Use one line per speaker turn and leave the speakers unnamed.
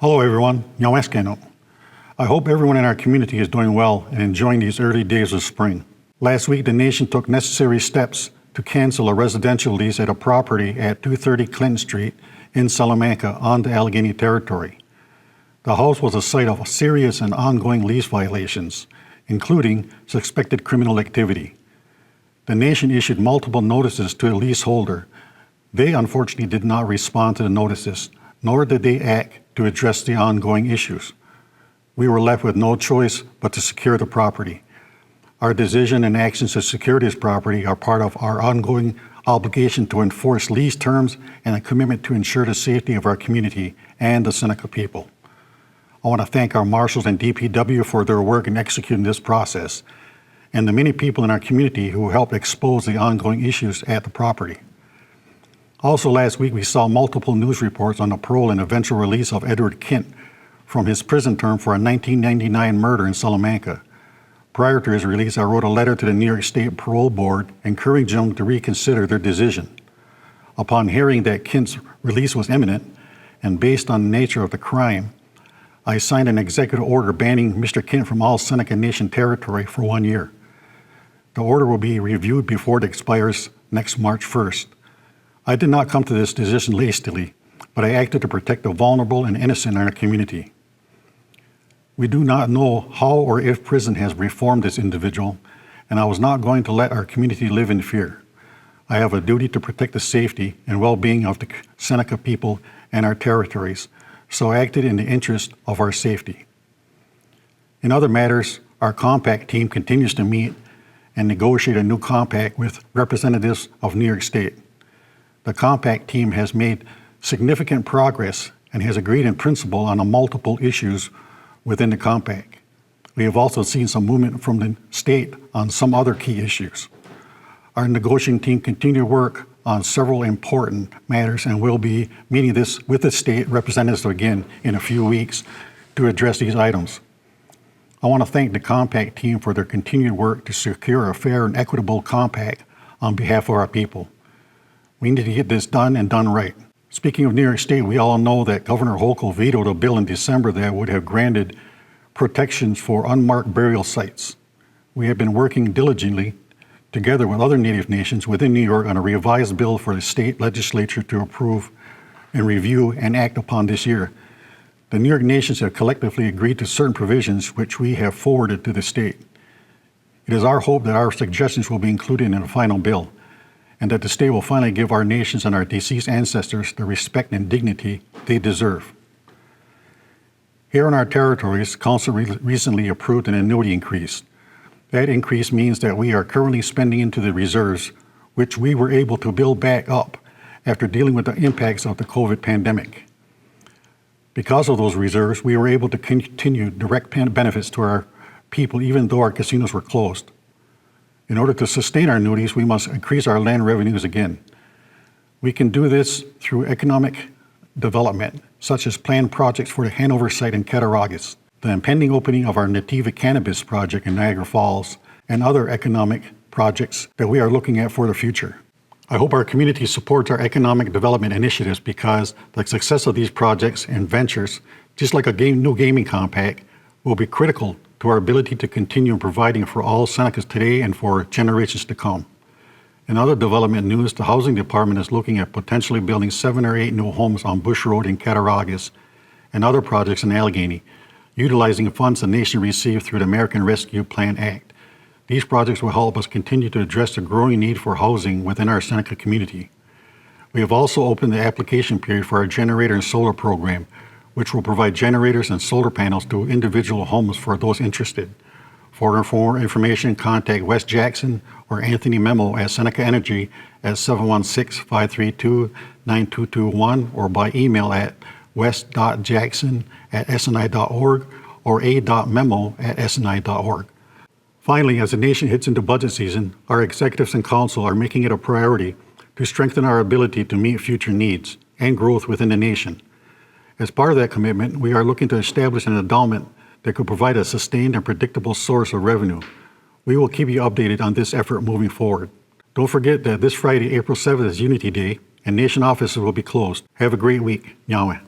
Hello everyone, Nyaweskano. I hope everyone in our community is doing well and enjoying these early days of spring. Last week, the nation took necessary steps to cancel a residential lease at a property at 230 Clinton Street in Salamanca on the Allegheny territory. The house was a site of serious and ongoing lease violations, including suspected criminal activity. The nation issued multiple notices to the leaseholder. They unfortunately did not respond to the notices, nor did they act to address the ongoing issues. We were left with no choice but to secure the property. Our decision and actions to secure this property are part of our ongoing obligation to enforce lease terms and a commitment to ensure the safety of our community and the Seneca people. I want to thank our marshals and DPW for their work in executing this process, and the many people in our community who helped expose the ongoing issues at the property. Also last week, we saw multiple news reports on the parole and eventual release of Edward Kent from his prison term for a 1999 murder in Salamanca. Prior to his release, I wrote a letter to the New York State Parole Board encouraging them to reconsider their decision. Upon hearing that Kent's release was imminent, and based on the nature of the crime, I signed an executive order banning Mr. Kent from all Seneca Nation territory for 1 year. The order will be reviewed before it expires next March 1st. I did not come to this decision hastily, but I acted to protect the vulnerable and innocent in our community. We do not know how or if prison has reformed this individual, and I was not going to let our community live in fear. I have a duty to protect the safety and well-being of the Seneca people and our territories, so I acted in the interest of our safety. In other matters, our compact team continues to meet and negotiate a new compact with representatives of New York State. The compact team has made significant progress and has agreed in principle on multiple issues within the compact. We have also seen some movement from the state on some other key issues. Our negotiating team continue to work on several important matters and will be meeting this with the state representatives again in a few weeks to address these items. I want to thank the compact team for their continued work to secure a fair and equitable compact on behalf of our people. We need to get this done and done right. Speaking of New York State, we all know that Governor Hochul vetoed a bill in December that would have granted protections for unmarked burial sites. We have been working diligently together with other Native nations within New York on a revised bill for the state legislature to approve and review and act upon this year. The New York nations have collectively agreed to certain provisions which we have forwarded to the state. It is our hope that our suggestions will be included in the final bill, and that the state will finally give our nations and our deceased ancestors the respect and dignity they deserve. Here in our territories, Council recently approved an annuity increase. That increase means that we are currently spending into the reserves, which we were able to build back up after dealing with the impacts of the COVID pandemic. Because of those reserves, we were able to continue direct benefits to our people even though our casinos were closed. In order to sustain our annuities, we must increase our land revenues again. We can do this through economic development, such as planned projects for the Hanover site in Cattaraugus, the impending opening of our Nativa Cannabis project in Niagara Falls, and other economic projects that we are looking at for the future. I hope our community supports our economic development initiatives because the success of these projects and ventures, just like a new gaming compact, will be critical to our ability to continue providing for all Senecas today and for generations to come. In other development news, the Housing Department is looking at potentially building 7 or 8 new homes on Bush Road in Cattaraugus and other projects in Allegheny, utilizing funds the nation received through the American Rescue Plan Act. These projects will help us continue to address the growing need for housing within our Seneca community. We have also opened the application period for our generator and solar program, which will provide generators and solar panels to individual homes for those interested. For more information, contact Wes Jackson or Anthony Memo at Seneca Energy at 716-532-9221 or by email at wes.jackson@sni.org or a.memo@sni.org. Finally, as the nation hits into budget season, our executives and council are making it a priority to strengthen our ability to meet future needs and growth within the nation. As part of that commitment, we are looking to establish an endowment that could provide a sustained and predictable source of revenue. We will keep you updated on this effort moving forward. Don't forget that this Friday, April 7th is Unity Day, and nation offices will be closed. Have a great week. Nyawe.